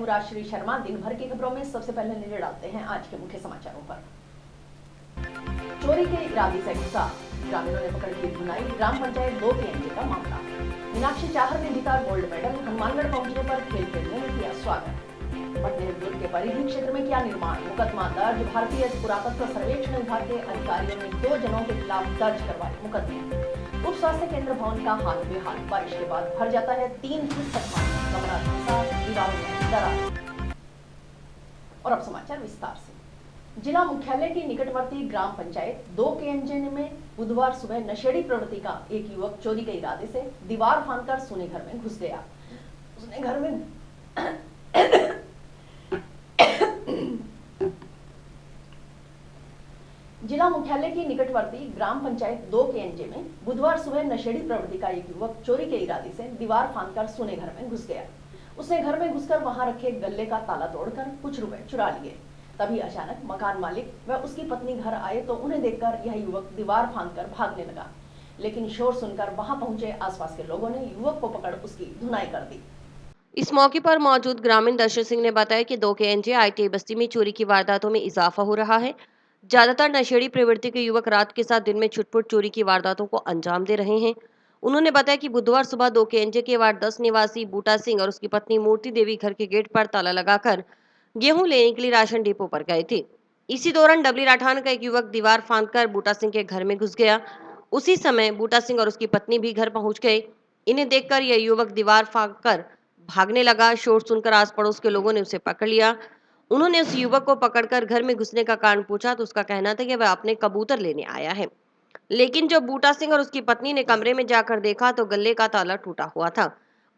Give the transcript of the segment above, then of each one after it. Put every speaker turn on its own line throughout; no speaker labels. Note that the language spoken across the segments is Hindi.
राजश्री शर्मा दिन भर की खबरों में सबसे पहले नजर डालते हैं आज के मुख्य समाचारों पर। चोरी के इरादे से घुसा, ग्रामीणों ने पकड़ की धुनाई, ग्राम पंचायत 2 के का मामला। मीनाक्षी चाहर ने जीता गोल्ड मेडल, हनुमानगढ़ पहुंचने पर खेल प्रेमियों ने किया स्वागत। पटना दुर्ग के परिधि क्षेत्र में किया निर्माण, मुकदमा दर्ज, भारतीय पुरातत्व सर्वेक्षण विभाग के अधिकारियों ने 2 जनों के खिलाफ दर्ज करवाए मुकदमे। उप स्वास्थ्य केंद्र भवन का हाल बेहाल, बारिश के बाद भर जाता है 3 फीट तक पानी, कमरा धंसा, दीवारों में दरार। और अब समाचार विस्तार से। जिला मुख्यालय के निकटवर्ती ग्राम पंचायत 2 के में बुधवार सुबह नशेड़ी प्रवृत्ति का एक युवक चोरी के इरादे से दीवार फांदकर सोने घर में घुस गया। उसने घर में जिला मुख्यालय की निकटवर्ती ग्राम पंचायत 2 के में बुधवार सुबह नशेड़ी प्रवृत्ति का एक युवक चोरी के इरादे से दीवार फांदकर सोने घर में घुस गया। उसने घर में घुसकर वहां रखे गल्ले का ताला तोड़कर कुछ रुपए चुरा लिए। तभी अचानक मकान मालिक व उसकी पत्नी घर आए तो उन्हें देखकर यह युवक दीवार फांदकर भागने लगा, लेकिन शोर सुनकर वहां पहुंचे आसपास के लोगों ने युवक को पकड़ उसकी धुनाई कर दी।
इस मौके पर मौजूद ग्रामीण दर्शन सिंह ने बताया कि 2 के ITI बस्ती में चोरी की वारदातों में इजाफा हो रहा है। ज्यादातर नशेड़ी प्रवृत्ति के युवक रात के साथ दिन में छुटपुट चोरी की वारदातों को अंजाम दे रहे हैं। उन्होंने बताया कि बुधवार सुबह 2 के वार्ड 10 निवासी बूटा सिंह और उसकी पत्नी मूर्ति देवी घर के गेट पर ताला लगाकर गेहूं लेने के लिए राशन डिपो पर गए थे। इसी दौरान डबली राठान का एक युवक दीवार फांदकर बूटा सिंह के घर में घुस गया। उसी समय बूटा सिंह और उसकी पत्नी भी घर पहुंच गए। इन्हें देखकर यह युवक दीवार फांदकर भागने लगा। शोर सुनकर आस पड़ोस के लोगों ने उसे पकड़ लिया। उन्होंने उस युवक को पकड़कर घर में घुसने का कारण पूछा तो उसका कहना था कि वह अपने कबूतर लेने आया है, लेकिन जब बूटा सिंह और उसकी पत्नी ने कमरे में जाकर देखा तो गल्ले का ताला टूटा हुआ था,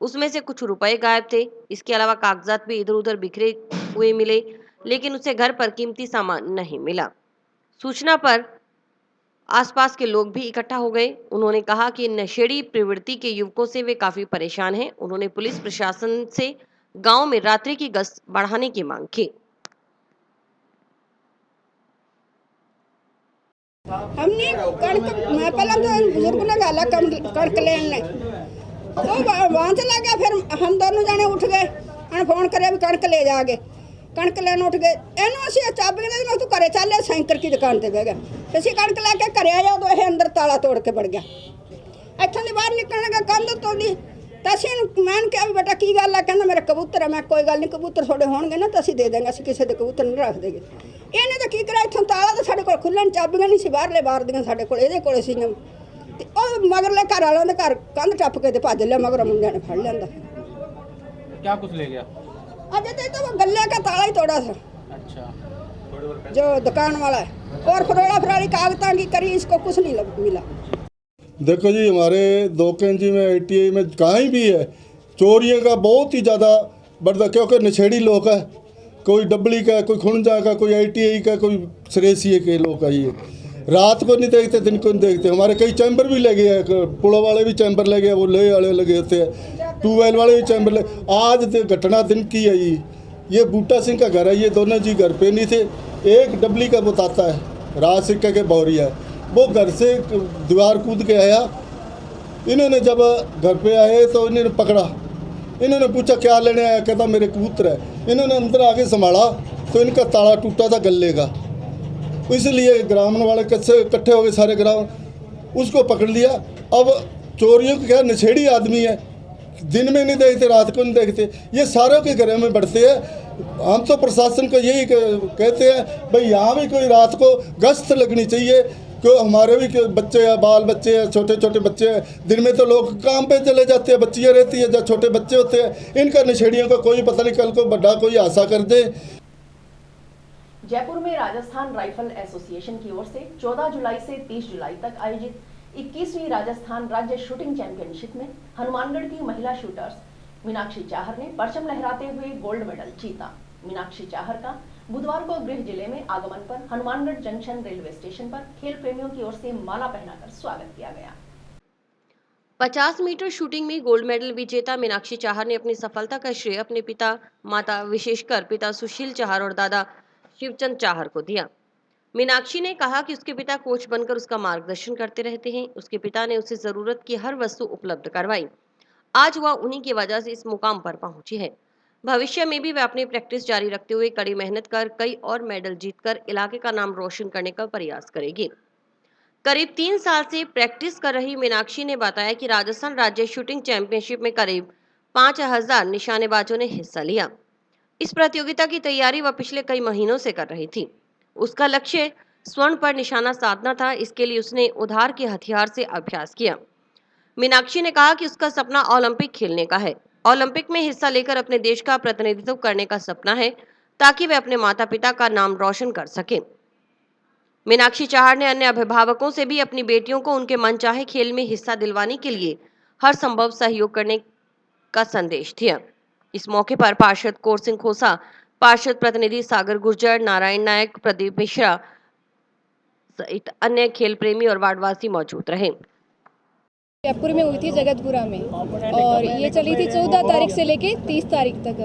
उसमें से कुछ रुपए गायब थे। इसके अलावा कागजात भी इधर उधर बिखरे हुए मिले, लेकिन उसे घर पर कीमती सामान नहीं मिला। सूचना पर आसपास के लोग भी इकट्ठा हो गए। उन्होंने कहा कि नशेड़ी प्रवृत्ति के युवकों से वे काफी परेशान हैं। उन्होंने पुलिस प्रशासन से गांव में रात्रि की गश्त बढ़ाने की मांग की।
हमने कणक मैं पहले तो बुजुर्ग ने गाला कणक लेने तो वहां चला गया। फिर हम दोनों जाने उठ गए, फोन करे भी कणक ले जागे। कणक लेने उठ गए, ਇਹਨੂੰ ਅਸੀਂ ਚਾਬੀ ਦੇ ਮੈਂ ਤੂੰ ਘਰੇ ਚੱਲੇ ਸਾਈਕਲ की दुकान ਤੇ ਬਹਿ ਗਿਆ। ਅਸੀਂ ਕਣਕ ਲੈ ਕੇ ਘਰੇ ਆਇਆ ਉਦੋਂ ਇਹ ਅੰਦਰ ਤਾਲਾ ਤੋੜ ਕੇ ਵੜ ਗਿਆ। ਇੱਥੋਂ ਦੀ ਬਾਹਰ ਨਿਕਲਣ ਲੱਗਾ ਕੰਧ ਤੋਂ ਦੀ ਤਾਂ ਅਸੀਂ ਮੈਂ ਕਿਹਾ ਵੀ ਬੇਟਾ ਕੀ ਗੱਲ ਆ? ਕਹਿੰਦਾ ਮੇਰੇ ਕਬੂਤਰ ਆ। ਮੈਂ ਕੋਈ ਗੱਲ ਨਹੀਂ, ਕਬੂਤਰ ਤੁਹਾਡੇ ਹੋਣਗੇ ਨਾ ਤਾਂ ਅਸੀਂ ਦੇ ਦਾਂਗੇ, ਅਸੀਂ ਕਿਸੇ ਦੇ ਕਬੂਤਰ ਨਹੀਂ ਰੱਖ ਦੇਗੇ। ਇਹਨੇ ਤਾਂ ਕੀ ਕਰਿਆ, ਇੱਥੋਂ ਤਾਲਾ ਤਾਂ ਸਾਡੇ ਕੋਲ ਖੁੱਲਣ ਚਾਬੀਆਂ ਨਹੀਂ ਸੀ, ਬਾਹਰਲੇ ਬਾਹਰ ਦੀਆਂ ਸਾਡੇ ਕੋਲ ਇਹਦੇ ਕੋਲੇ ਸੀ। ਤੇ ਉਹ ਮਗਰਲੇ ਘਰ ਵਾਲਿਆਂ ਦੇ ਘਰ ਕੰਧ ਟੱਪ ਕੇ ਤੇ ਭੱਜ ਲਿਆ, ਮਗਰ ਮੁੰਡਿਆਂ ਨੇ ਫੜ ਲਿਆਂਦਾ।
क्या कुछ ले गया?
अजय तो वो गले का ताला ही तोड़ा था।
अच्छा,
जो दुकान वाला है और फरोड़ा फराड़ी कागजात की करी, इसको कुछ नहीं मिला।
देखो जी, हमारे 2 के में ITI में कहीं भी है चोरियों का बहुत ही ज़्यादा बढ़ता, क्योंकि नशेड़ी लोग है, कोई डबली का, कोई खुणजा का, कोई ITI का, कोई सरेसिए के लोग का। ये रात को नहीं देखते, दिन को नहीं देखते। हमारे कई चैम्बर भी लगे हैं, पुलों वाले भी चैम्बर लगे हैं, वो लोहे वाले लगे होते हैं, ट्यूबवेल वाले भी चैम्बर लगे। आज घटना दिन की है ये बूटा सिंह का घर है, ये दोनों जी घर पे नहीं थे। एक डबली का बताता है, राज सिक्का के बौरिया है, वो घर से दीवार कूद के आया। इन्होंने जब घर पे आए तो इन्होंने पकड़ा, इन्होंने पूछा क्या लेने आया? कहता मेरे कबूतर है। इन्होंने अंदर आके संभाला तो इनका ताला टूटा था गले का, इसलिए ग्रामीण वाले कैसे इकट्ठे हो गए, सारे ग्राम उसको पकड़ लिया। अब चोरियों को क्या, नशेड़ी आदमी है, दिन में नहीं देखते, रात को नहीं देखते, ये सारों के घरों में बढ़ते हैं। हम तो प्रशासन को यही कहते हैं भाई यहाँ भी कोई रात को गश्त लगनी चाहिए, क्यों हमारे भी बच्चे हैं, बाल बच्चे हैं, छोटे छोटे बच्चे हैं। दिन में तो लोग काम पे चले जाते हैं, बच्चियाँ रहती है, जब छोटे बच्चे होते हैं, इनका नशेड़ियों का कोई पता नहीं, कल को बड़ा कोई हादसा कर दे।
जयपुर में राजस्थान राइफल एसोसिएशन की ओर से 14 जुलाई से 30 जुलाई तक आयोजित 21वीं राजस्थान राज्य शूटिंग चैंपियनशिप में हनुमानगढ़ की महिला शूटर्स मीनाक्षी चाहर ने परचम लहराते हुए गोल्ड मेडल जीता। मीनाक्षी चाहर का बुधवार को गृह जिले में आगमन पर हनुमानगढ़ जंक्शन रेलवे स्टेशन पर खेल प्रेमियों की ओर से माला पहनाकर स्वागत किया गया।
50 मीटर शूटिंग में गोल्ड मेडल विजेता मीनाक्षी चाहर ने अपनी सफलता का श्रेय अपने पिता, माता, विशेषकर पिता सुशील चाहर और दादा शिवचंद चाहर को दिया। मीनाक्षी ने कहा कि उसके पिता कोच बनकर उसका मार्गदर्शन करते रहते हैं। उसके पिता ने उसे जरूरत की हर वस्तु उपलब्ध करवाई। आज वह उन्हीं की वजह से इस मुकाम पर पहुंची है। भविष्य में भी वे अपनी प्रैक्टिस जारी रखते हुए कड़ी मेहनत कर कई और मेडल जीतकर इलाके का नाम रोशन करने का प्रयास करेगी। करीब 3 साल से प्रैक्टिस कर रही मीनाक्षी ने बताया कि राजस्थान राज्य शूटिंग चैंपियनशिप में करीब 5,000 निशानेबाजों ने हिस्सा लिया। इस प्रतियोगिता की तैयारी वह पिछले कई महीनों से कर रही थी। उसका लक्ष्य स्वर्ण पर निशाना साधना था। इसके लिए उसने उधार के हथियार से अभ्यास किया। मीनाक्षी ने कहा कि उसका सपना ओलंपिक खेलने का है। ओलंपिक में हिस्सा लेकर अपने देश का प्रतिनिधित्व करने का सपना है, ताकि वे अपने माता पिता का नाम रोशन कर सके। मीनाक्षी चाहर ने अन्य अभिभावकों से भी अपनी बेटियों को उनके मनचाहे खेल में हिस्सा दिलवाने के लिए हर संभव सहयोग करने का संदेश दिया। इस मौके पर पार्षद कौर सिंह खोसा, पार्षद प्रतिनिधि सागर गुर्जर, नारायण नायक, प्रदीप मिश्रा सहित अन्य खेल प्रेमी और वार्डवासी मौजूद रहे।
जयपुर में हुई थी जगतपुरा में, और ये चली थी 14 तारीख से लेके 30 तारीख तक,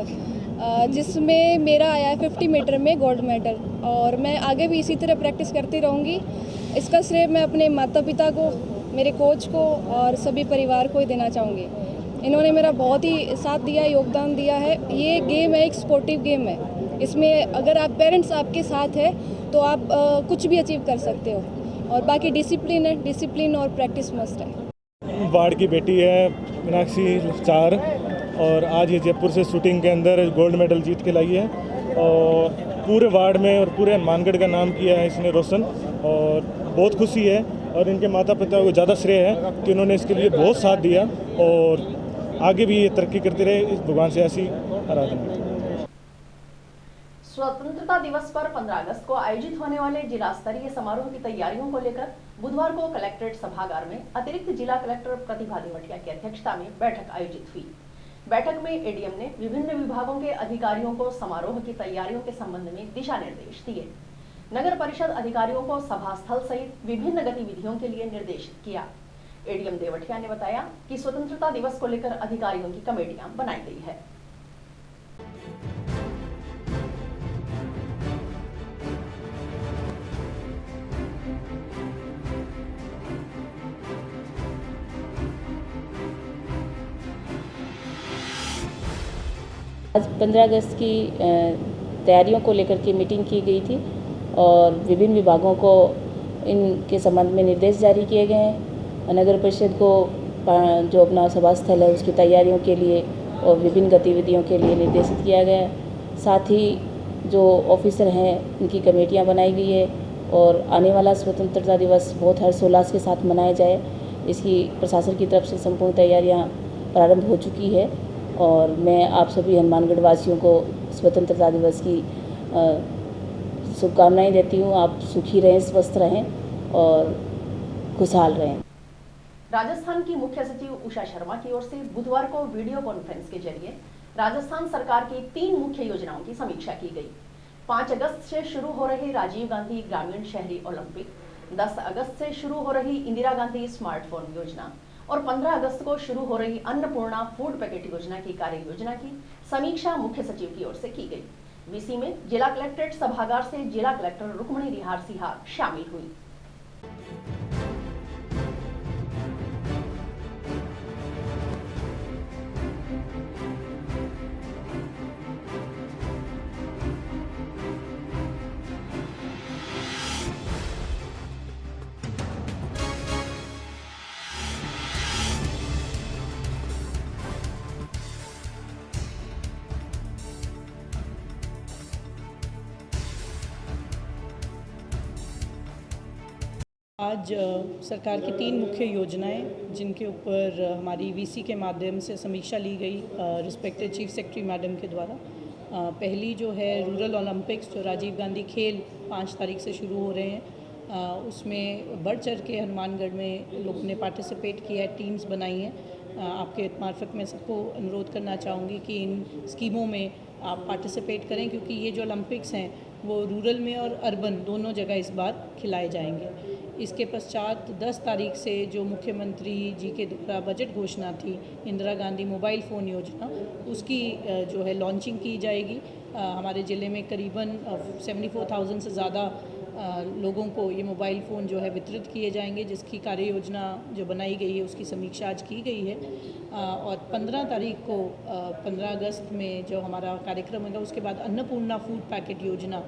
जिसमें मेरा आया है 50 मीटर में गोल्ड मेडल। और मैं आगे भी इसी तरह प्रैक्टिस करती रहूँगी। इसका श्रेय मैं अपने माता पिता को, मेरे कोच को और सभी परिवार को ही देना चाहूँगी। इन्होंने मेरा बहुत ही साथ दिया, योगदान दिया है। ये गेम है, एक स्पोर्टिव गेम है। इसमें अगर आप पेरेंट्स आपके साथ है तो आप कुछ भी अचीव कर सकते हो। और बाकी डिसिप्लिन है, डिसिप्लिन और प्रैक्टिस मस्ट है।
वार्ड की बेटी है मीनाक्षी चाहर, और आज ये जयपुर से शूटिंग के अंदर गोल्ड मेडल जीत के लाई है और पूरे वार्ड में और पूरे हनुमानगढ़ का नाम किया है इसने रोशन। और बहुत खुशी है, और इनके माता पिता को ज़्यादा श्रेय है कि उन्होंने इसके लिए बहुत साथ दिया, और आगे भी ये तरक्की करते रहे। इस भगवान से ऐसी आराधना।
स्वतंत्रता दिवस पर 15 अगस्त को आयोजित होने वाले जिला स्तरीय समारोह की तैयारियों को लेकर बुधवार को कलेक्ट्रेट सभागार में अतिरिक्त जिला कलेक्टर प्रतिभा देवटिया की अध्यक्षता में बैठक आयोजित हुई। बैठक में एडीएम ने विभिन्न विभागों के अधिकारियों को समारोह की तैयारियों के संबंध में दिशा निर्देश दिए। नगर परिषद अधिकारियों को सभा स्थल सहित विभिन्न गतिविधियों के लिए निर्देशित किया। एडीएम देवटिया ने बताया कि स्वतंत्रता दिवस को लेकर अधिकारियों की कमेटियां बनाई गई है।
आज 15 अगस्त की तैयारियों को लेकर के मीटिंग की गई थी, और विभिन्न विभागों को इनके संबंध में निर्देश जारी किए गए हैं। नगर परिषद को जो अपना सभा स्थल है उसकी तैयारियों के लिए और विभिन्न गतिविधियों के लिए निर्देशित किया गया है। साथ ही जो ऑफिसर हैं उनकी कमेटियां बनाई गई है, और आने वाला स्वतंत्रता दिवस बहुत हर्षोल्लास के साथ मनाया जाए, इसकी प्रशासन की तरफ से संपूर्ण तैयारियां प्रारंभ हो चुकी है। और मैं आप सभी हनुमानगढ़ वासियों को स्वतंत्रता दिवस की शुभकामनाएं देती हूँ। आप सुखी रहें, स्वस्थ रहें और खुशहाल रहें।
राजस्थान की मुख्य सचिव उषा शर्मा की ओर से बुधवार को वीडियो कॉन्फ्रेंस के जरिए राजस्थान सरकार की 3 मुख्य योजनाओं की समीक्षा की गई। 5 अगस्त से शुरू हो रही राजीव गांधी ग्रामीण शहरी ओलंपिक, 10 अगस्त से शुरू हो रही इंदिरा गांधी स्मार्टफोन योजना और 15 अगस्त को शुरू हो रही अन्नपूर्णा फूड पैकेट योजना की कार्य योजना की समीक्षा मुख्य सचिव की ओर से की गई। वीसी में जिला कलेक्ट्रेट सभागार से जिला कलेक्टर रुक्मणी रिहार सिहा शामिल हुई।
आज सरकार की 3 मुख्य योजनाएं जिनके ऊपर हमारी वीसी के माध्यम से समीक्षा ली गई रिस्पेक्टेड चीफ सेक्रेटरी मैडम के द्वारा। पहली जो है रूरल ओलंपिक्स, जो राजीव गांधी खेल 5 तारीख से शुरू हो रहे हैं, उसमें बढ़ चढ़ के हनुमानगढ़ में लोगों ने पार्टिसिपेट किया है, टीम्स बनाई हैं। आपके मार्फत में सबको अनुरोध करना चाहूँगी कि इन स्कीमों में आप पार्टिसिपेट करें, क्योंकि ये जो ओलंपिक्स हैं वो रूरल में और अर्बन दोनों जगह इस बार खिलाए जाएंगे। इसके पश्चात 10 तारीख से जो मुख्यमंत्री जी के द्वारा बजट घोषणा थी, इंदिरा गांधी मोबाइल फ़ोन योजना, उसकी जो है लॉन्चिंग की जाएगी। हमारे ज़िले में करीबन 74,000 से ज़्यादा लोगों को ये मोबाइल फ़ोन जो है वितरित किए जाएंगे, जिसकी कार्य योजना जो बनाई गई है उसकी समीक्षा आज की गई है। और 15 तारीख को 15 अगस्त में जो हमारा कार्यक्रम होगा, उसके बाद अन्नपूर्णा फूड पैकेट योजना,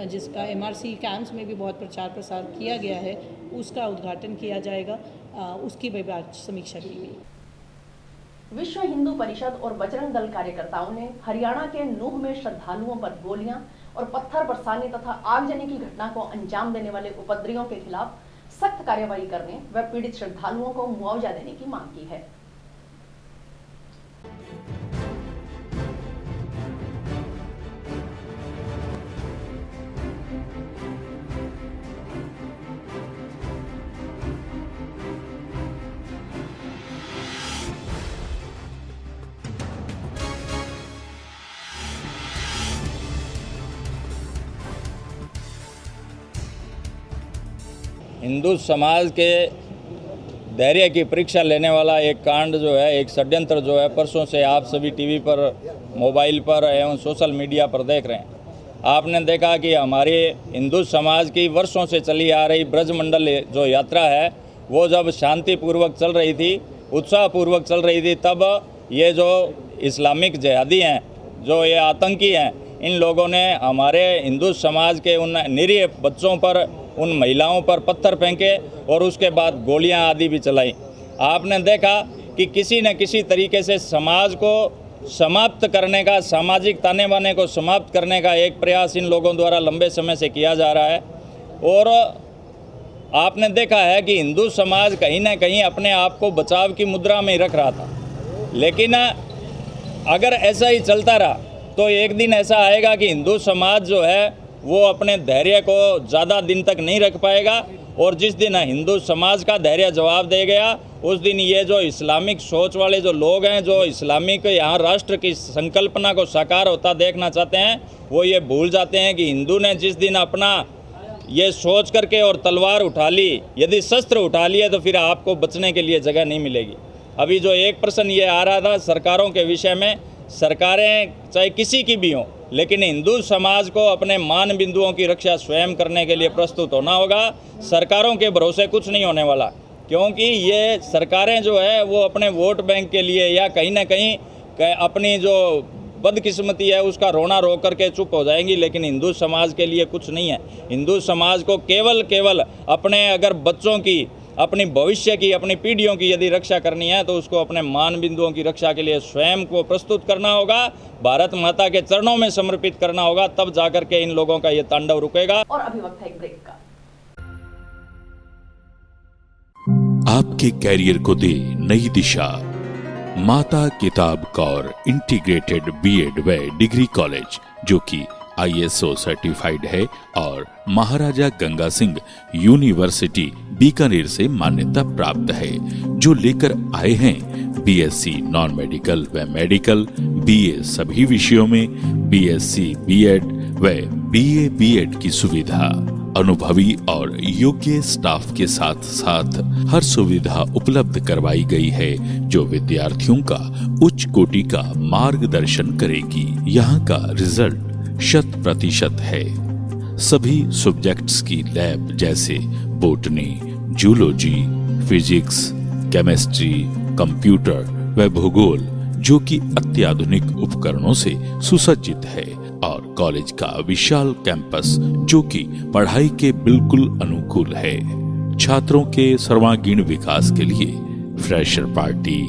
जिसका MRC कैंप्स में भी बहुत प्रचार प्रसार किया गया है, उसका उद्घाटन किया जाएगा। उसकी भी आज समीक्षा की गई।
विश्व हिंदू परिषद और बजरंग दल कार्यकर्ताओं ने हरियाणा के नूह में श्रद्धालुओं पर गोलियां और पत्थर बरसाने तथा आगजनी की घटना को अंजाम देने वाले उपद्रवियों के खिलाफ सख्त कार्रवाई करने व पीड़ित श्रद्धालुओं को मुआवजा देने की मांग की है।
हिंदू समाज के धैर्य की परीक्षा लेने वाला एक कांड जो है, एक षड्यंत्र जो है, परसों से आप सभी टीवी पर, मोबाइल पर एवं सोशल मीडिया पर देख रहे हैं। आपने देखा कि हमारे हिंदू समाज की वर्षों से चली आ रही ब्रजमंडल जो यात्रा है, वो जब शांतिपूर्वक चल रही थी, उत्साहपूर्वक चल रही थी, तब ये जो इस्लामिक जिहादी हैं, जो ये आतंकी हैं, इन लोगों ने हमारे हिंदू समाज के उन निरीह बच्चों पर, उन महिलाओं पर पत्थर फेंके और उसके बाद गोलियां आदि भी चलाई। आपने देखा कि किसी न किसी तरीके से समाज को समाप्त करने का, सामाजिक ताने बाने को समाप्त करने का एक प्रयास इन लोगों द्वारा लंबे समय से किया जा रहा है। और आपने देखा है कि हिंदू समाज कहीं ना कहीं अपने आप को बचाव की मुद्रा में रख रहा था, लेकिन अगर ऐसा ही चलता रहा तो एक दिन ऐसा आएगा कि हिंदू समाज जो है वो अपने धैर्य को ज़्यादा दिन तक नहीं रख पाएगा, और जिस दिन हिंदू समाज का धैर्य जवाब दे गया, उस दिन ये जो इस्लामिक सोच वाले जो लोग हैं, जो इस्लामिक यहाँ राष्ट्र की संकल्पना को साकार होता देखना चाहते हैं, वो ये भूल जाते हैं कि हिंदू ने जिस दिन अपना ये सोच करके और तलवार उठा ली, यदि शस्त्र उठा लिए, तो फिर आपको बचने के लिए जगह नहीं मिलेगी। अभी जो एक प्रश्न ये आ रहा था सरकारों के विषय में, सरकारें चाहे किसी की भी हों, लेकिन हिंदू समाज को अपने मान बिंदुओं की रक्षा स्वयं करने के लिए प्रस्तुत होना होगा। सरकारों के भरोसे कुछ नहीं होने वाला, क्योंकि ये सरकारें जो है वो अपने वोट बैंक के लिए या कहीं ना कहीं अपनी जो बदकिस्मती है उसका रोना रो करके चुप हो जाएंगी, लेकिन हिंदू समाज के लिए कुछ नहीं है। हिंदू समाज को केवल अपने अगर बच्चों की, अपनी भविष्य की, अपनी पीढ़ियों की यदि रक्षा करनी है तो उसको अपने मान बिंदुओं की रक्षा के लिए स्वयं को प्रस्तुत करना होगा, भारत माता के चरणों में समर्पित करना होगा, तब जाकर के इन लोगों का ये तांडव रुकेगा।
और अभी वक्त है एक ब्रेक का।
आपके कैरियर को दे नई दिशा। माता किताब कौर इंटीग्रेटेड बीएड व डिग्री कॉलेज, जो कि ISO सर्टिफाइड है और महाराजा गंगा सिंह यूनिवर्सिटी बीकानेर से मान्यता प्राप्त है, जो लेकर आए हैं BSc नॉन मेडिकल व मेडिकल, BA सभी विषयों में, BSc बीएड व BA बीएड की सुविधा। अनुभवी और योग्य स्टाफ के साथ साथ हर सुविधा उपलब्ध करवाई गई है, जो विद्यार्थियों का उच्च कोटि का मार्गदर्शन करेगी। यहाँ का रिजल्ट 100% है। सभी सब्जेक्ट्स की लैब जैसे botany, zoology, physics, chemistry, computer व भूगोल, जो कि अत्याधुनिक उपकरणों से सुसज्जित है, और कॉलेज का विशाल कैंपस, जो कि पढ़ाई के बिल्कुल अनुकूल है। छात्रों के सर्वांगीण विकास के लिए फ्रेशर पार्टी,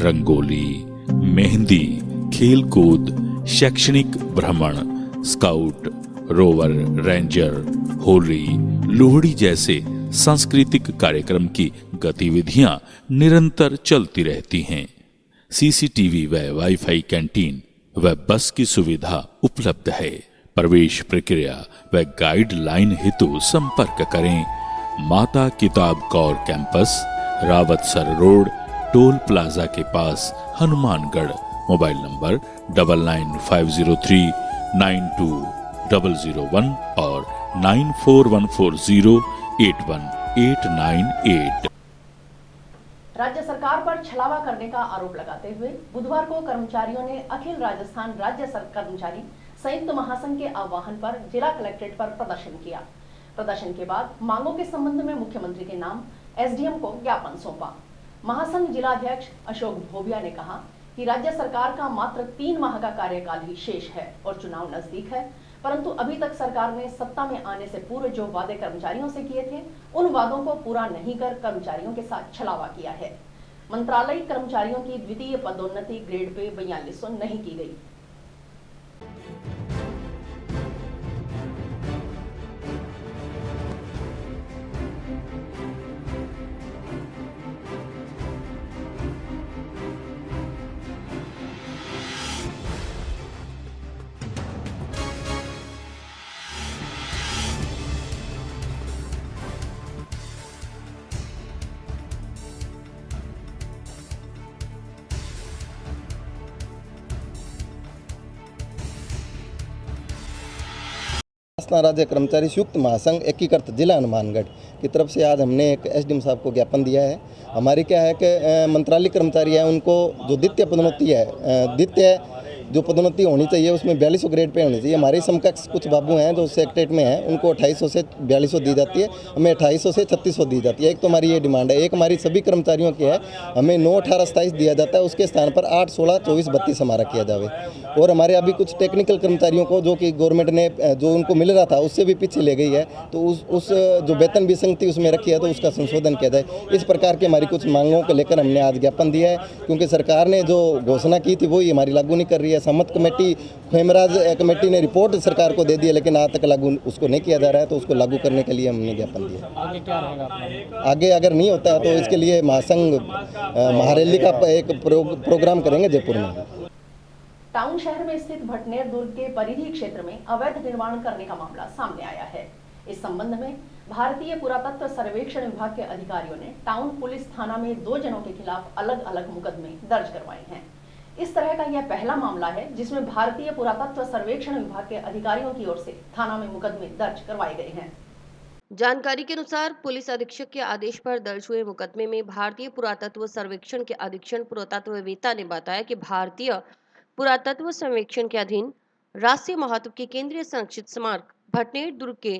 रंगोली, मेहंदी, खेल कूद, शैक्षणिक भ्रमण, scout, rover, ranger, Holi, Lohri जैसे सांस्कृतिक कार्यक्रम की गतिविधियां निरंतर चलती रहती हैं। CCTV व वाईफाई कैंटीन व बस की सुविधा उपलब्ध है। प्रवेश प्रक्रिया व गाइडलाइन हेतु संपर्क करें माता किताब Kaur campus, Rawatsar road, toll plaza के पास, हनुमानगढ़। मोबाइल नंबर 9950392001 और 9414081898।
राज्य सरकार पर छलावा करने का आरोप लगाते हुए बुधवार को कर्मचारियों ने अखिल राजस्थान राज्य कर्मचारी संयुक्त महासंघ के आह्वान पर जिला कलेक्ट्रेट पर प्रदर्शन किया। प्रदर्शन के बाद मांगों के संबंध में मुख्यमंत्री के नाम एसडीएम को ज्ञापन सौंपा। महासंघ जिलाध्यक्ष अशोक भोबिया ने कहा कि राज्य सरकार का मात्र 3 माह का कार्यकाल ही शेष है और चुनाव नजदीक है, परंतु अभी तक सरकार ने सत्ता में आने से पूर्व जो वादे कर्मचारियों से किए थे, उन वादों को पूरा नहीं कर कर्मचारियों के साथ छलावा किया है। मंत्रालयी कर्मचारियों की द्वितीय पदोन्नति ग्रेड पे 4200 नहीं की गई।
राज्य कर्मचारी संयुक्त महासंघ एकीकृत जिला हनुमानगढ़ की तरफ से आज हमने एक एसडीएम साहब को ज्ञापन दिया है। हमारी क्या है कि मंत्रालय कर्मचारी है, उनको जो द्वितीय पदोन्नति है, द्वितीय जो पदोन्नति होनी चाहिए उसमें 4200 ग्रेड पे होनी चाहिए। हमारे समकक्ष कुछ बाबू हैं जो सेक्रेटरीट में हैं, उनको 2800 से 4200 दी जाती है, हमें 2800 से 3600 दी जाती है। एक तो हमारी ये डिमांड है। एक हमारी सभी कर्मचारियों की है, हमें 9, 18, 27 दिया जाता है, उसके स्थान पर 8, 16, 24, 32 हमारा किया जावे। और हमारे अभी कुछ टेक्निकल कर्मचारियों को जो कि गवर्नमेंट ने जो उनको मिल रहा था उससे भी पीछे ले गई है, तो उस जो वेतन विसंगति उसमें रखी है तो उसका संशोधन किया जाए। इस प्रकार की हमारी कुछ मांगों को लेकर हमने आज ज्ञापन दिया है, क्योंकि सरकार ने जो घोषणा की थी वही हमारी लागू नहीं कर रही है। सहमत कमेटी खेमराज कमेटी ने रिपोर्ट सरकार को दे दी है, लेकिन आज तक लागू उसको नहीं किया जा रहा है, तो उसको लागू करने के लिए हमने ज्ञापन दिया।
आगे क्या रहेगा अपना?
आगे अगर नहीं होता है तो इसके लिए महासंघ महारैली का एक प्रोग्राम करेंगे जयपुर में।
टाउन शहर में स्थित भटनेर दुर्ग के परिधि क्षेत्र में अवैध निर्माण करने का मामला सामने आया है। इस संबंध में भारतीय पुरातत्व सर्वेक्षण विभाग के अधिकारियों ने टाउन पुलिस थाना में 2 जनों के खिलाफ अलग अलग मुकदमे दर्ज करवाए हैं। इस तरह का यह पहला मामला है जिसमें भारतीय पुरातत्व सर्वेक्षण विभाग के अधिकारियों की ओर से थाना में मुकदमे दर्ज करवाए गए हैं।
जानकारी के अनुसार पुलिस अधीक्षक के आदेश पर दर्ज हुए मुकदमे में भारतीय पुरातत्व सर्वेक्षण के अधीक्षण पुरातत्ववेत्ता ने बताया कि भारतीय पुरातत्व सर्वेक्षण के अधीन राष्ट्रीय महत्व के केंद्रीय संरक्षित स्मारक भटनेर दुर्ग के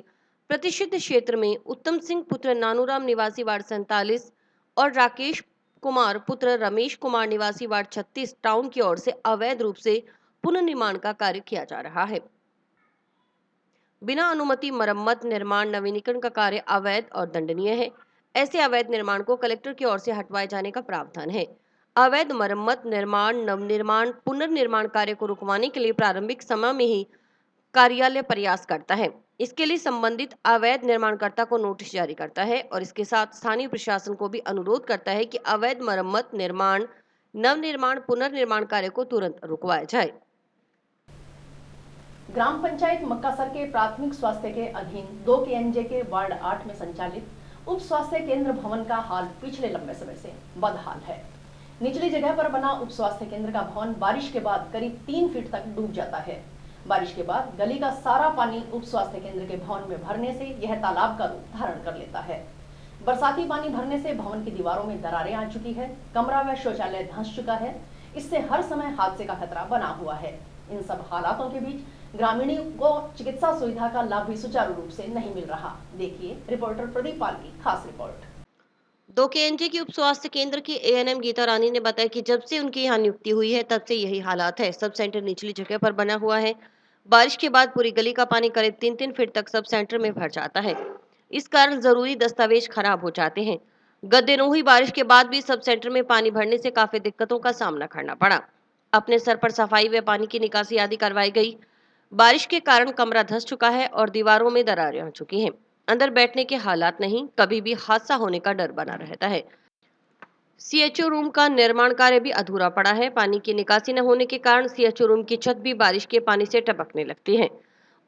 प्रतिष्ठित क्षेत्र में उत्तम सिंह पुत्र नानूराम निवासी वार्ड 47 और राकेश कुमार पुत्र रमेश कुमार निवासी वार्ड 36 टाउन की ओर से अवैध रूप से पुनर्निर्माण का कार्य किया जा रहा है। बिना अनुमति मरम्मत, निर्माण, नवीनीकरण का कार्य अवैध और दंडनीय है। ऐसे अवैध निर्माण को कलेक्टर की ओर से हटवाए जाने का प्रावधान है। अवैध मरम्मत, निर्माण, नवनिर्माण, पुनर्निर्माण कार्य को रुकवाने के लिए प्रारंभिक समय में ही कार्यालय प्रयास करता है। इसके लिए संबंधित अवैध निर्माणकर्ता को नोटिस जारी करता है और इसके साथ स्थानीय प्रशासन को भी अनुरोध करता है कि अवैध मरम्मत, निर्माण, नवनिर्माण, पुनर्निर्माण कार्य को तुरंत रुकवाया जाए।
ग्राम पंचायत मक्कासर के प्राथमिक स्वास्थ्य के अधीन 2 केएनजे के वार्ड 8 में संचालित उप स्वास्थ्य केंद्र भवन का हाल पिछले लंबे समय से बदहाल है। निचली जगह पर बना उप स्वास्थ्य केंद्र का भवन बारिश के बाद करीब 3 फीट तक डूब जाता है। बारिश के बाद गली का सारा पानी उप स्वास्थ्य केंद्र के भवन में भरने से यह तालाब का रूप धारण कर लेता है। बरसाती पानी भरने से भवन की दीवारों में दरारें आ चुकी है, कमरा व शौचालय धंस चुका है। इससे हर समय हादसे का खतरा बना हुआ है। इन सब हालातों के बीच ग्रामीणों को चिकित्सा सुविधा का लाभ भी सुचारू रूप से नहीं मिल रहा। देखिए रिपोर्टर प्रदीप पाल की खास रिपोर्ट।
2 केएनजे की उप स्वास्थ्य केंद्र की एएनएम गीता रानी ने बताया कि जब से उनकी यहाँ नियुक्ति हुई है तब से यही हालात है। सब सेंटर निचली जगह पर बना हुआ है। बारिश के बाद पूरी गली का पानी करीब 3-3 फीट तक सब सेंटर में भर जाता है। इस कारण जरूरी दस्तावेज खराब हो जाते हैं। गत दिनों हुई बारिश के बाद भी सब सेंटर में पानी भरने से काफी दिक्कतों का सामना करना पड़ा। अपने सर पर सफाई व पानी की निकासी आदि करवाई गई। बारिश के कारण कमरा धंस चुका है और दीवारों में दरारें आ चुकी हैं। अंदर बैठने के हालात नहीं, कभी भी हादसा होने का डर बना रहता है। सीएचओ रूम का निर्माण कार्य भी अधूरा पड़ा है। पानी की निकासी न होने के कारण सीएचओ रूम की छत भी बारिश के पानी से टपकने लगती है।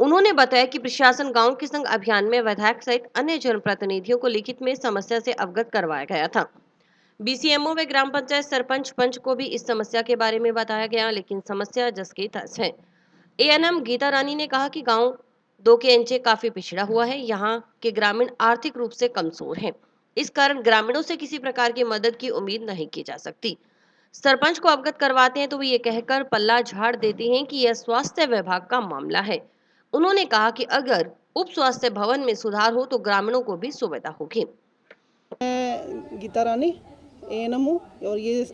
उन्होंने बताया कि प्रशासन गांव के संग अभियान में विधायक सहित अन्य जनप्रतिनिधियों को लिखित में समस्या से अवगत करवाया गया था। बीसीएमओ व ग्राम पंचायत सरपंच पंच को भी इस समस्या के बारे में बताया गया, लेकिन समस्या जस की तस है। एएनएम गीता रानी ने कहा कि गांव 2 केएनजे काफी पिछड़ा हुआ है। यहाँ के ग्रामीण आर्थिक रूप से कमजोर हैं। इस कारण ग्रामीणों से किसी प्रकार की मदद की उम्मीद नहीं की जा सकती। सरपंच को अवगत करवाते हैं तो वो ये कहकर पल्ला झाड़ देते हैं कि यह स्वास्थ्य विभाग का मामला है। उन्होंने कहा कि अगर उप स्वास्थ्य भवन में सुधार हो तो ग्रामीणों को भी सुविधा होगी।
मैं गीता रानी ANM हूँ और ये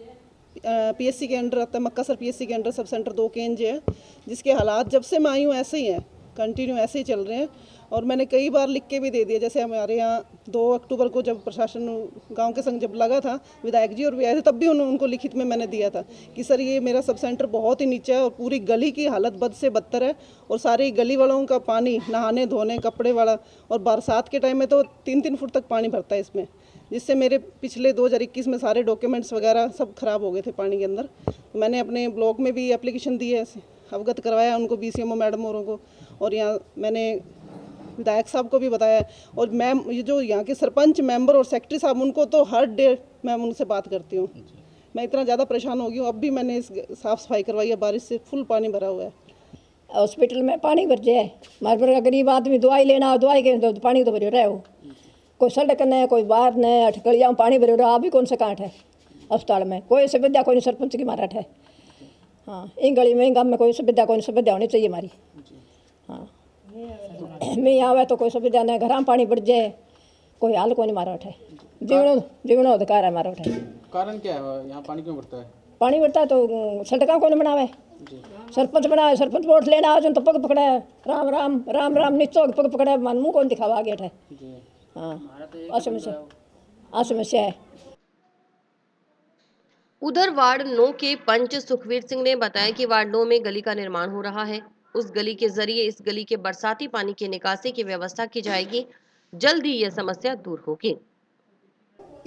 PSC के अंडर आता है, मक्कासर PSC के अंडर सब सेंटर 2 KNJ है, जिसके हालात जब से मैं आई हूँ ऐसे ही हैं, कंटिन्यू ऐसे ही चल रहे हैं। और मैंने कई बार लिख के भी दे दिया, जैसे हमारे यहाँ 2 अक्टूबर को जब प्रशासन गांव के संग जब लगा था, विधायक जी और भी आए थे, तब भी उनको लिखित में मैंने दिया था कि सर ये मेरा सब सेंटर बहुत ही नीचे है और पूरी गली की हालत बद से बदतर है और सारी गली वालों का पानी नहाने धोने कपड़े वाला, और बरसात के टाइम में तो 3-3 फुट तक पानी भरता है इसमें, जिससे मेरे पिछले 2021 में सारे डॉक्यूमेंट्स वगैरह सब खराब हो गए थे पानी के अंदर। मैंने अपने ब्लॉक में भी एप्लीकेशन दी है, अवगत करवाया उनको, BCMO मैडम औरों को, और यहाँ मैंने विधायक साहब को भी बताया। और मैम ये जो यहाँ के सरपंच मेंबर और सेक्रेटरी साहब, उनको तो हर डे मैं उनसे बात करती हूँ। मैं इतना ज़्यादा परेशान हो गई हूँ। अब भी मैंने इस साफ़ सफाई करवाई है, बारिश से फुल पानी भरा हुआ है।
हॉस्पिटल में पानी भर जाए, हमारे गरीब आदमी दवाई लेना, दवाई के तो पानी तो भरे रहे हो, कोई सड़क न कोई बाहर न, अटकलिया में पानी भरे रहा। अभी कौन सा काट है अस्पताल में, कोई सुविधा कोई सरपंच की माराठ है। हाँ, इन गली में गाँव में कोई सुविधा होनी चाहिए हमारी। हाँ, मैं आवे तो कोई सुविधा नहीं, घर में पानी बढ़ जाए, कोई हाल को नहीं माराठ है। जीवनो अधिकार है माराठ है।
कारण क्या है यहाँ पानी क्यों बढ़ता है?
पानी बढ़ता है तो सड़का को नहीं बनावे, सरपंच बनाए, सरपंच वोट लेना आज तो पग पकड़े, राम राम राम राम नीचो पग पकड़े, मन मुँह कौन दिखावा आगे है। हाँ, असमस्या है।
उधर वार्ड 9 के पंच सुखवीर सिंह ने बताया कि वार्ड 9 में गली का निर्माण हो रहा है। उस गली के जरिए इस गली के बरसाती पानी की निकासी की व्यवस्था की जाएगी। जल्द ही यह समस्या दूर होगी।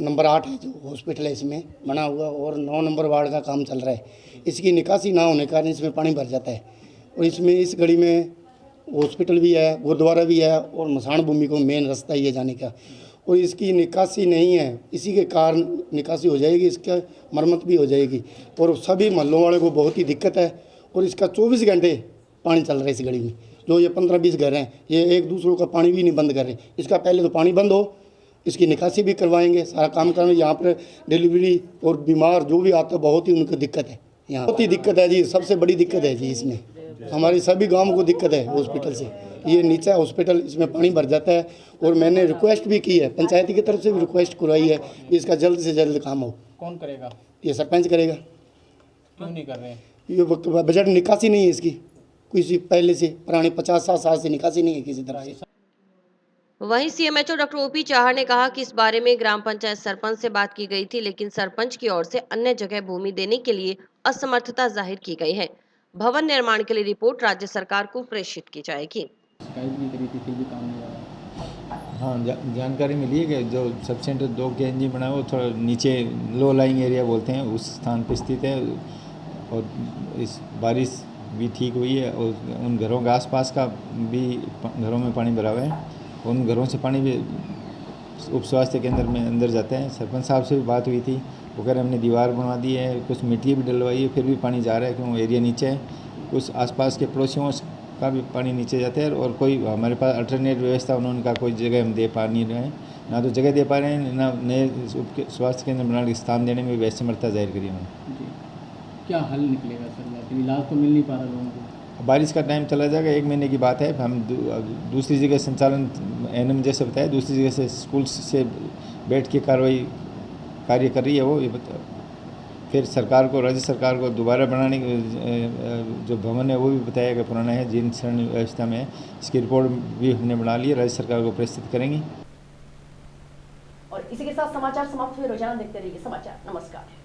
नंबर 8 है जो हॉस्पिटल है इसमें बना हुआ, और 9 नंबर वार्ड का काम चल रहा है। इसकी निकासी ना होने के कारण इसमें पानी भर जाता है, और इसमें इस गली में हॉस्पिटल भी है, गुरुद्वारा भी है, और मसान भूमि को मेन रास्ता ही है जाने का, और इसकी निकासी नहीं है। इसी के कारण निकासी हो जाएगी, इसका मरम्मत भी हो जाएगी, और सभी मोहल्लों वाले को बहुत ही दिक्कत है। और इसका 24 घंटे पानी चल रहा है इस गली में। जो ये 15-20 घर हैं, ये एक दूसरों का पानी भी नहीं बंद कर रहे। इसका पहले तो पानी बंद हो, इसकी निकासी भी करवाएंगे, सारा काम करेंगे। यहाँ पर डिलीवरी और बीमार जो भी आता है, बहुत ही उनको दिक्कत है, यहाँ बहुत ही दिक्कत है जी। सबसे बड़ी दिक्कत है जी इसमें, हमारी सभी गाँव को दिक्कत है हॉस्पिटल से। ये नीचा हॉस्पिटल, इसमें पानी भर जाता है, और मैंने रिक्वेस्ट भी की है, पंचायती की तरफ से भी रिक्वेस्ट करवाई है कि इसका जल्द से जल्द काम हो।
कौन करेगा?
ये सरपंच करेगा।
क्यों नहीं कर रहे हैं?
ये बजट निकासी नहीं है इसकी, किसी पहले से पुराने 50-60 साल से निकासी नहीं है किसी तरह से।
वहीं CMHO डॉक्टर OP चाहर ने कहा कि इस बारे में ग्राम पंचायत सरपंच से बात की गई थी, लेकिन सरपंच की ओर से अन्य जगह भूमि देने के लिए असमर्थता जाहिर की गई है। भवन निर्माण के लिए रिपोर्ट राज्य सरकार को प्रेषित की जाएगी।
हाँ, जानकारी मिली है कि जो सब सेंटर 2 KNG बना है वो थोड़ा नीचे लो लाइंग एरिया बोलते हैं, उस स्थान पर स्थित है, और इस बारिश भी ठीक हुई है, और उन घरों के आसपास का भी घरों में पानी भरा हुआ है। उन घरों से पानी भी उप स्वास्थ्य केंद्र में अंदर जाते हैं। सरपंच साहब से भी बात हुई थी, वो कह रहे हमने दीवार बनवा दी है, कुछ मिट्टी भी डलवाई है, फिर भी पानी जा रहा है क्योंकि एरिया नीचे है। कुछ आसपास के पड़ोसियों का भी पानी नीचे जाता है, और कोई हमारे पास अल्टरनेट व्यवस्था उन्होंने कहा कोई जगह हम दे पा नहीं रहे हैं, ना तो जगह दे पा रहे हैं, ना नए उप स्वास्थ्य केंद्र बनाने के स्थान देने में भी असमर्थता जाहिर करी उन्होंने।
क्या हल निकलेगा सर? इलाज तो मिल नहीं पा रहा लोगों को।
बारिश का टाइम चला जाएगा, 1 महीने की बात है। हम दूसरी जगह संचालन ANM जैसे बताया, दूसरी जगह से स्कूल से बैठ के कार्य कर रही है वो। फिर सरकार को, राज्य सरकार को दोबारा बनाने जो भवन है वो भी बताया गया पुराना है, जीर्ण शीर्ण व्यवस्था में है। इसकी रिपोर्ट भी हमने बना ली है, राज्य सरकार को प्रस्तुत करेंगी।
और इसी के साथ समाचार समाप्त हुए। रोजाना देखते रहिए समाचार। नमस्कार।